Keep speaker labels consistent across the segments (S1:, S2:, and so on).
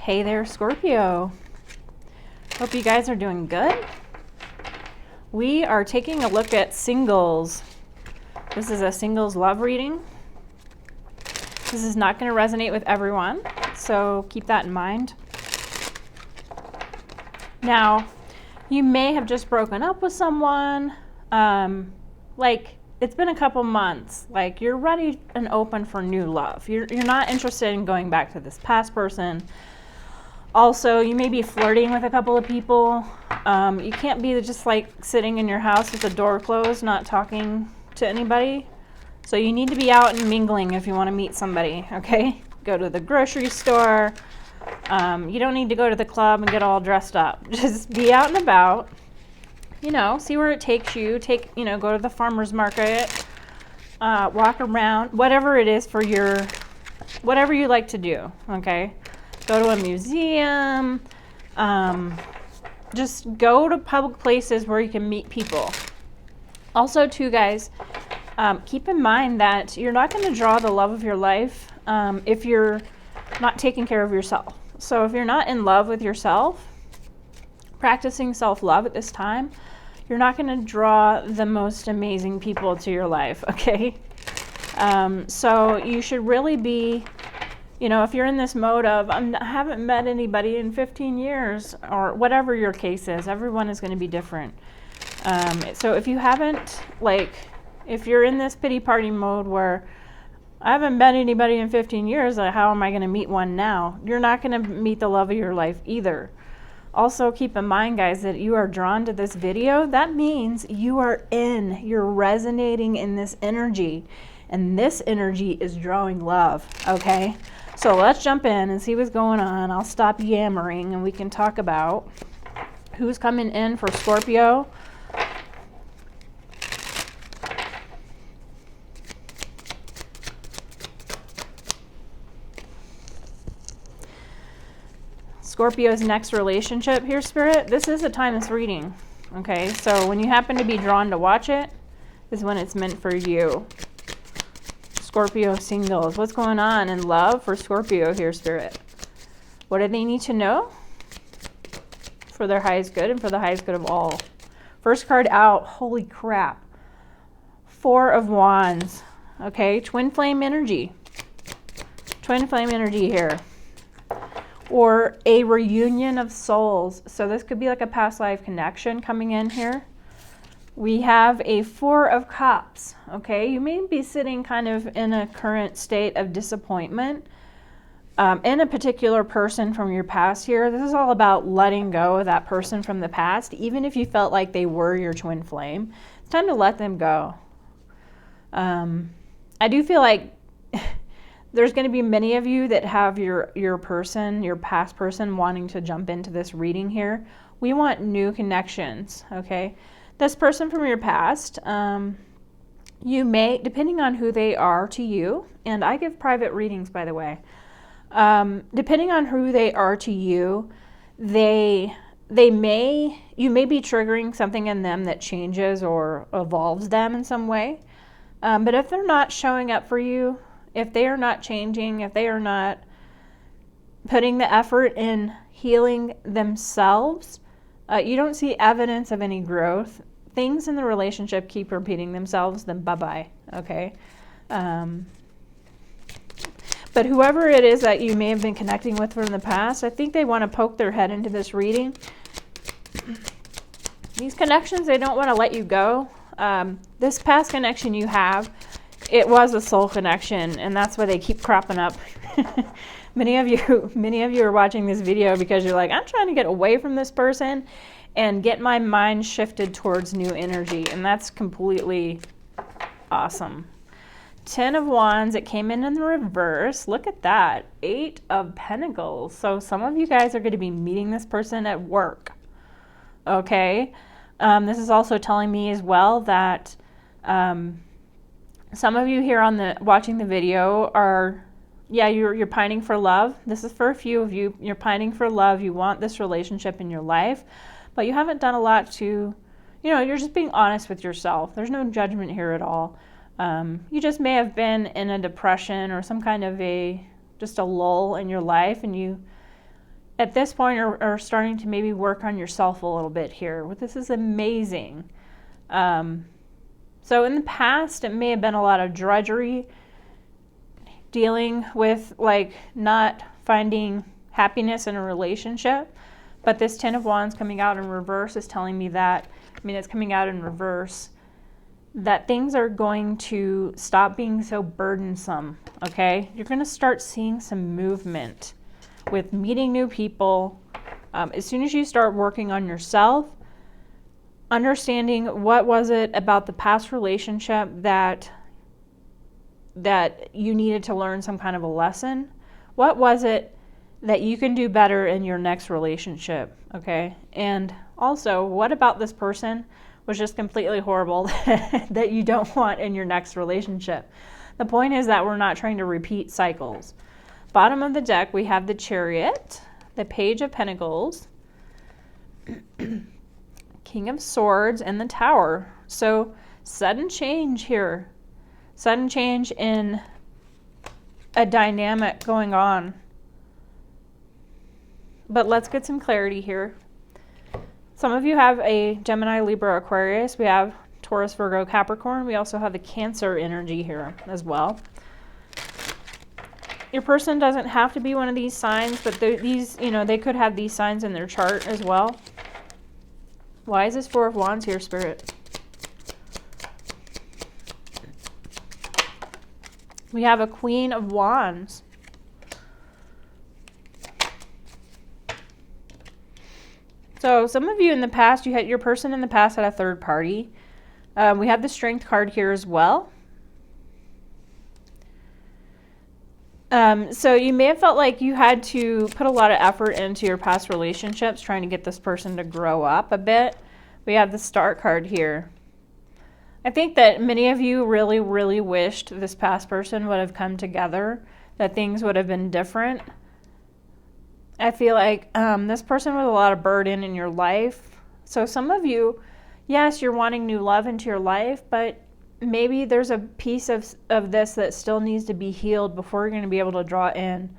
S1: Hey there, Scorpio. Hope you guys are doing good. We are taking a look at singles. This is a singles love reading. This is not going to resonate with everyone, so keep that in mind. Now, you may have just broken up with someone, like it's been a couple months, like you're ready and open for new love. You're not interested in going back to this past person. Also, you may be flirting with a couple of people. You can't be just like sitting in your house with the door closed, not talking to anybody. So you need to be out and mingling if you want to meet somebody, okay? Go to the grocery store. You don't need to go to the club and get all dressed up. Just be out and about. You know, see where it takes you. Go to the farmer's market, walk around, whatever it is for whatever you like to do, okay? Go to a museum, just go to public places where you can meet people. Also, too, guys, keep in mind that you're not going to draw the love of your life if you're not taking care of yourself. So if you're not in love with yourself, practicing self-love at this time, you're not going to draw the most amazing people to your life, okay? So you should really be, if you're in this mode of, I haven't met anybody in 15 years, or whatever your case is, everyone is going to be different. So if you haven't, if you're in this pity party mode where I haven't met anybody in 15 years, how am I going to meet one now? You're not going to meet the love of your life either. Also, keep in mind, guys, that you are drawn to this video. That means you're resonating in this energy, and this energy is drawing love, okay? So let's jump in and see what's going on. I'll stop yammering and we can talk about who's coming in for Scorpio. Scorpio's next relationship here, Spirit. This is a timeless reading, okay? So when you happen to be drawn to watch it, is when it's meant for you. Scorpio singles. What's going on in love for Scorpio here, Spirit? What do they need to know for their highest good and for the highest good of all? First card out. Holy crap. 4 of Wands. Okay, twin flame energy. Twin flame energy here. Or a reunion of souls. So this could be like a past life connection coming in here. We have a 4 of Cups, okay? You may be sitting kind of in a current state of disappointment in a particular person from your past here. This is all about letting go of that person from the past, even if you felt like they were your twin flame. It's time to let them go. I do feel like there's going to be many of you that have your person, your past person, wanting to jump into this reading here. We want new connections, okay? This person from your past, you may, depending on who they are to you, and I give private readings, by the way, depending on who they are to you, you may be triggering something in them that changes or evolves them in some way. But if they're not showing up for you, if they are not changing, if they are not putting the effort in healing themselves, you don't see evidence of any growth. Things in the relationship keep repeating themselves, then bye-bye, okay? But whoever it is that you may have been connecting with from the past, I think they want to poke their head into this reading. These connections, they don't want to let you go. This past connection you have, it was a soul connection, and that's why they keep cropping up. Many of you are watching this video because you're like, I'm trying to get away from this person and get my mind shifted towards new energy, and that's completely awesome. 10 of Wands, it came in the reverse. Look at that. 8 of Pentacles. So some of you guys are going to be meeting this person at work, okay? This is also telling me as well that some of you here watching the video are, you're pining for love. This is for a few of you. You're pining for love. You want this relationship in your life, but you haven't done a lot to, you're just being honest with yourself. There's no judgment here at all. You just may have been in a depression or some kind of just a lull in your life, and you at this point are starting to maybe work on yourself a little bit here. This is amazing. So in the past, it may have been a lot of drudgery, dealing with like not finding happiness in a relationship. But this Ten of Wands coming out in reverse is telling me that, I mean, it's coming out in reverse, that things are going to stop being so burdensome, okay? You're going to start seeing some movement with meeting new people. As soon as you start working on yourself, understanding what was it about the past relationship that you needed to learn some kind of a lesson. What was it that you can do better in your next relationship, okay? And also, what about this person was just completely horrible that you don't want in your next relationship? The point is that we're not trying to repeat cycles. Bottom of the deck, we have the Chariot, the Page of Pentacles, King of Swords, and the Tower. So sudden change here. Sudden change in a dynamic going on. But let's get some clarity here. Some of you have a Gemini, Libra, Aquarius. We have Taurus, Virgo, Capricorn. We also have the Cancer energy here as well. Your person doesn't have to be one of these signs, but these, you know, they could have these signs in their chart as well. Why is this Four of Wands here, Spirit? We have a Queen of Wands. So some of you in the past, your person in the past had a third party. We have the Strength card here as well. So you may have felt like you had to put a lot of effort into your past relationships trying to get this person to grow up a bit. We have the Star card here. I think that many of you really, really wished this past person would have come together, that things would have been different. I feel like this person was a lot of burden in your life. So some of you, yes, you're wanting new love into your life, but maybe there's a piece of this that still needs to be healed before you're going to be able to draw in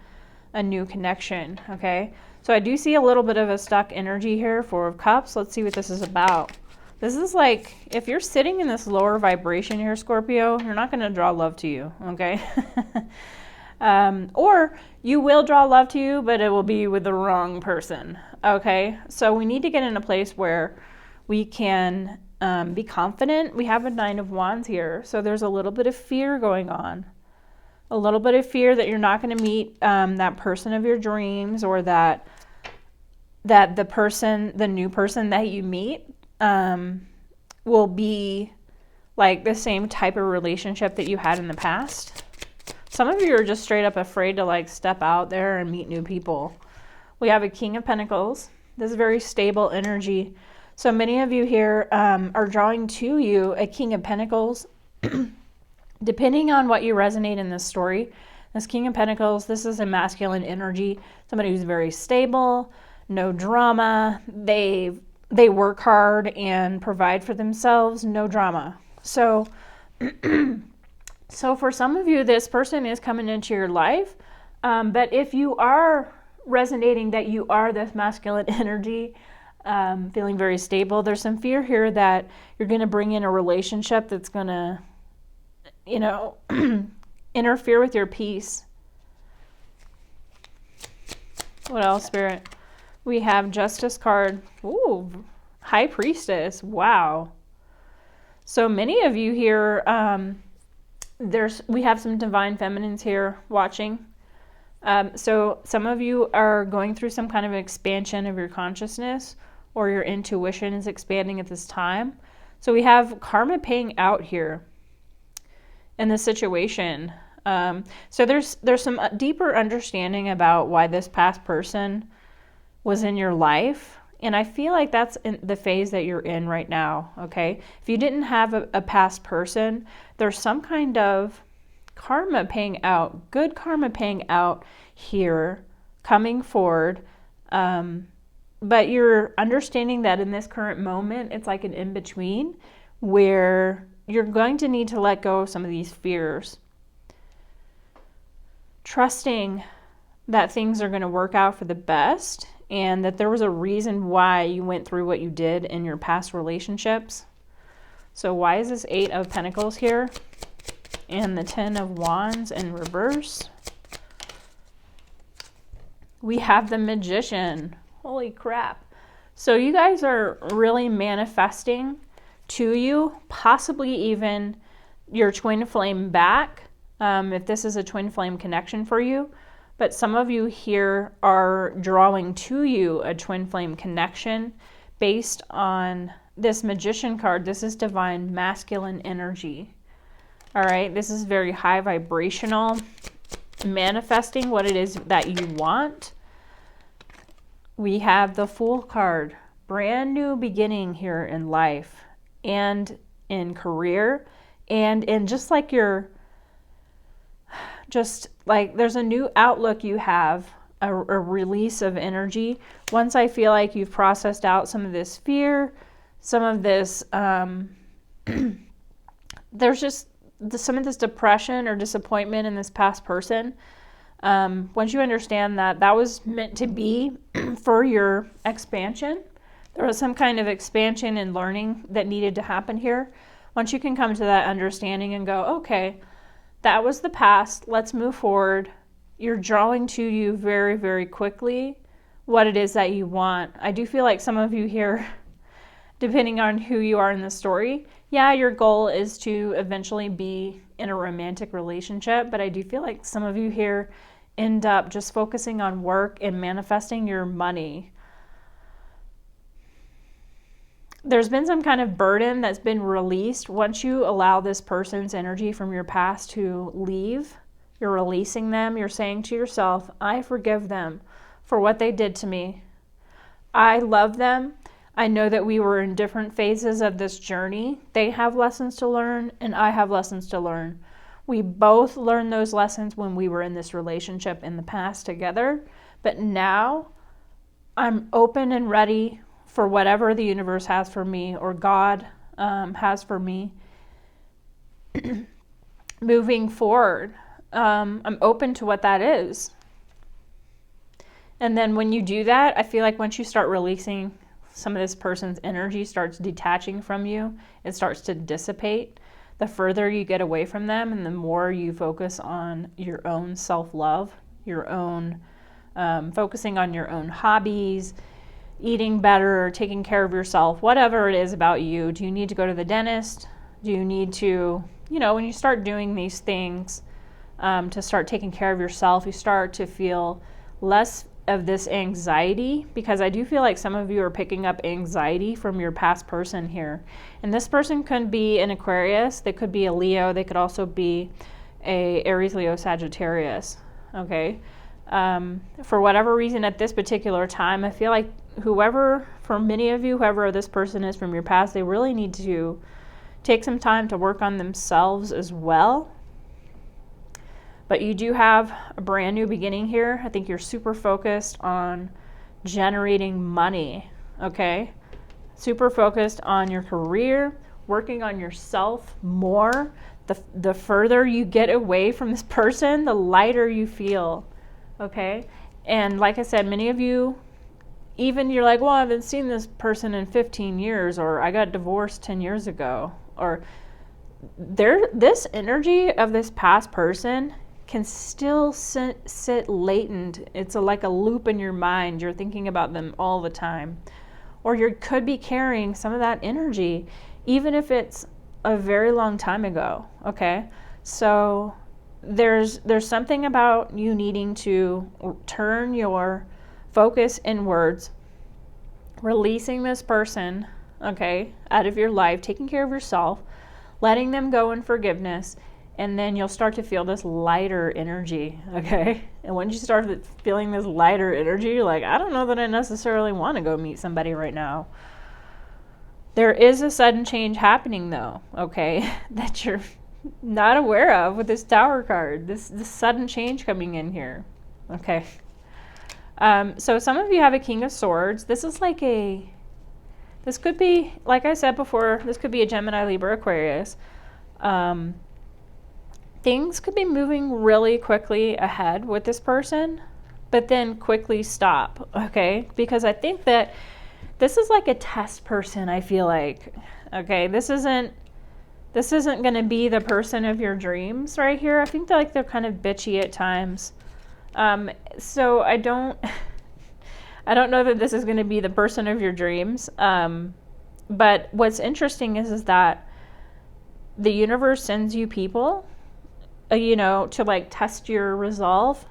S1: a new connection, okay? So I do see a little bit of a stuck energy here, Four of Cups. Let's see what this is about. This is like, if you're sitting in this lower vibration here, Scorpio, you're not going to draw love to you, okay? Or you will draw love to you, but it will be with the wrong person, okay? So we need to get in a place where we can be confident. We have a Nine of Wands here, so there's a little bit of fear going on. A little bit of fear that you're not going to meet that person of your dreams, or that the new person that you meet will be like the same type of relationship that you had in the past. Some of you are just straight up afraid to like step out there and meet new people. We have a King of Pentacles. This is very stable energy. So many of you here are drawing to you a King of Pentacles. Depending on what you resonate in this story, this King of Pentacles, this is a masculine energy. Somebody who's very stable, no drama. They work hard and provide for themselves, no drama. So, so for some of you, this person is coming into your life. But if you are resonating that you are this masculine energy, feeling very stable, there's some fear here that you're going to bring in a relationship that's going to, you know, interfere with your peace. What else, Spirit? We have Justice card. Ooh, High Priestess. Wow. So many of you here, we have some divine feminines here watching. So some of you are going through some kind of expansion of your consciousness, or your intuition is expanding at this time. So we have karma paying out here in this situation. So there's some deeper understanding about why this past person was in your life. And I feel like that's in the phase that you're in right now, okay? If you didn't have a past person, there's some kind of karma paying out, good karma paying out here, coming forward. But you're understanding that in this current moment, it's like an in-between where you're going to need to let go of some of these fears. Trusting that things are going to work out for the best, and that there was a reason why you went through what you did in your past relationships. So why is this 8 of Pentacles here? And the 10 of Wands in reverse. We have the Magician. Holy crap. So you guys are really manifesting to you, possibly even your twin flame back, if this is a twin flame connection for you. But some of you here are drawing to you a twin flame connection based on this Magician card. This is divine masculine energy. All right, this is very high vibrational, manifesting what it is that you want. We have the Fool card, brand new beginning here in life and in career, and in just like there's a new outlook you have, a release of energy. Once I feel like you've processed out some of this fear, some of this, there's just some of this depression or disappointment in this past person. Once you understand that that was meant to be for your expansion, there was some kind of expansion and learning that needed to happen here. Once you can come to that understanding and go, okay, that was the past, let's move forward. You're drawing to you very, very quickly what it is that you want. I do feel like some of you here, depending on who you are in the story, yeah, your goal is to eventually be in a romantic relationship, but I do feel like some of you here end up just focusing on work and manifesting your money. There's been some kind of burden that's been released. Once you allow this person's energy from your past to leave, you're releasing them. You're saying to yourself, I forgive them for what they did to me. I love them. I know that we were in different phases of this journey. They have lessons to learn, and I have lessons to learn. We both learned those lessons when we were in this relationship in the past together. But now I'm open and ready for whatever the universe has for me, or God has for me moving forward. I'm open to what that is. And then when you do that, I feel like once you start releasing some of this person's energy, starts detaching from you, it starts to dissipate. The further you get away from them and the more you focus on your own self-love, your own focusing on your own hobbies, eating better, taking care of yourself, whatever it is about you. Do you need to go to the dentist? Do you need to, when you start doing these things to start taking care of yourself, you start to feel less of this anxiety, because I do feel like some of you are picking up anxiety from your past person here. And this person could be an Aquarius, they could be a Leo, they could also be a Aries, Leo, Sagittarius, okay? For whatever reason at this particular time, I feel like for many of you, whoever this person is from your past, they really need to take some time to work on themselves as well. But you do have a brand new beginning here. I think you're super focused on generating money, okay? Super focused on your career, working on yourself more. The further you get away from this person, the lighter you feel, okay? And like I said, many of you, even you're like, well, I haven't seen this person in 15 years, or I got divorced 10 years ago, or this energy of this past person can still sit latent. It's like a loop in your mind. You're thinking about them all the time. Or you could be carrying some of that energy, even if it's a very long time ago, okay? So there's something about you needing to turn your focus inwards, releasing this person, okay, out of your life, taking care of yourself, letting them go in forgiveness, and then you'll start to feel this lighter energy, okay? And once you start feeling this lighter energy, you're like, I don't know that I necessarily want to go meet somebody right now. There is a sudden change happening, though, okay, that you're not aware of with this Tower card. This sudden change coming in here, okay? So some of you have a King of Swords. This could be, like I said before, this could be a Gemini, Libra, Aquarius. Things could be moving really quickly ahead with this person. but then quickly stop, okay? Because I think that this is like a test person, I feel like. Okay, this isn't going to be the person of your dreams right here. I think they're kind of bitchy at times. So I don't know that this is going to be the person of your dreams. But what's interesting is that the universe sends you people, to like test your resolve,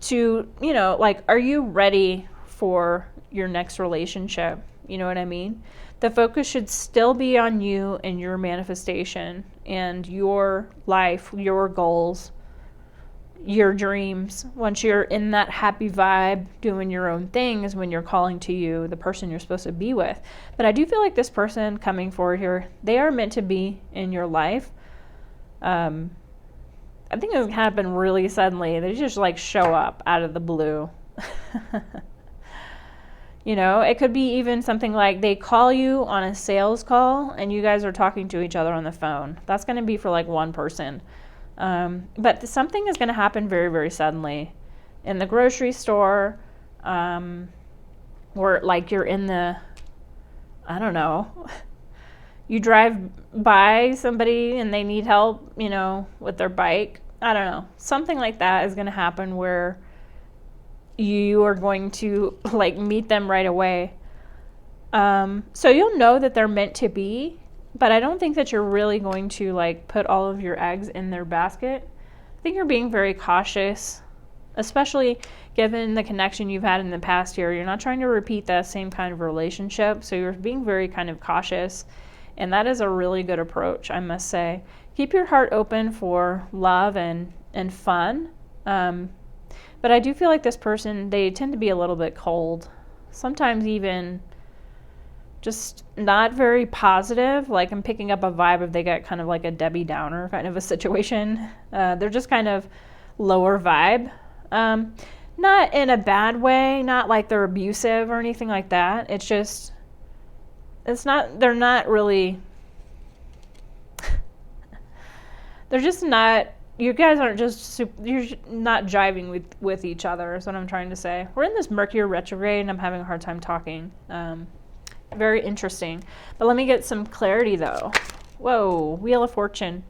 S1: to, like, are you ready for your next relationship? You know what I mean? The focus should still be on you and your manifestation and your life, your goals, your dreams. Once you're in that happy vibe, doing your own thing, is when you're calling to you the person you're supposed to be with. But I do feel like this person coming forward here, they are meant to be in your life. I think it happened really suddenly. They just like show up out of the blue. It could be even something like they call you on a sales call and you guys are talking to each other on the phone. That's going to be for like one person. But something is going to happen very, very suddenly in the grocery store, or like you're in the, I don't know, you drive by somebody and they need help, with their bike. I don't know. Something like that is going to happen where you are going to like meet them right away. So you'll know that they're meant to be, but I don't think that you're really going to like put all of your eggs in their basket. I think you're being very cautious, especially given the connection you've had in the past year. You're not trying to repeat that same kind of relationship, so you're being very kind of cautious, and that is a really good approach, I must say. Keep your heart open for love and fun. But I do feel like this person, they tend to be a little bit cold. Sometimes even just not very positive. Like I'm picking up a vibe if they get kind of like a Debbie Downer kind of a situation. They're just kind of lower vibe. Not in a bad way, not like they're abusive or anything like that. It's just, they're not really, they're just not, you guys aren't just you're not jiving with each other is what I'm trying to say. We're in this Mercury retrograde and I'm having a hard time talking. Very interesting. But let me get some clarity though. Whoa, Wheel of Fortune.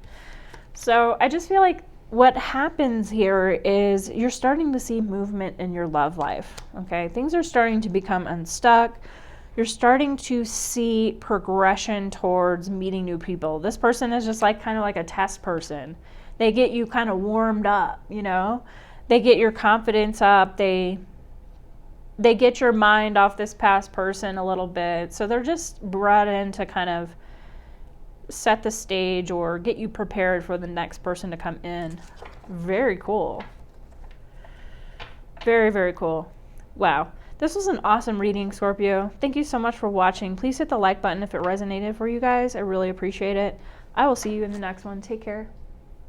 S1: So I just feel like what happens here is you're starting to see movement in your love life. Okay, things are starting to become unstuck. You're starting to see progression towards meeting new people. This person is just like kind of like a test person. They get you kind of warmed up, They get your confidence up. They get your mind off this past person a little bit. So they're just brought in to kind of set the stage or get you prepared for the next person to come in. Very cool. Very, very cool. Wow. This was an awesome reading, Scorpio. Thank you so much for watching. Please hit the like button if it resonated for you guys. I really appreciate it. I will see you in the next one. Take care.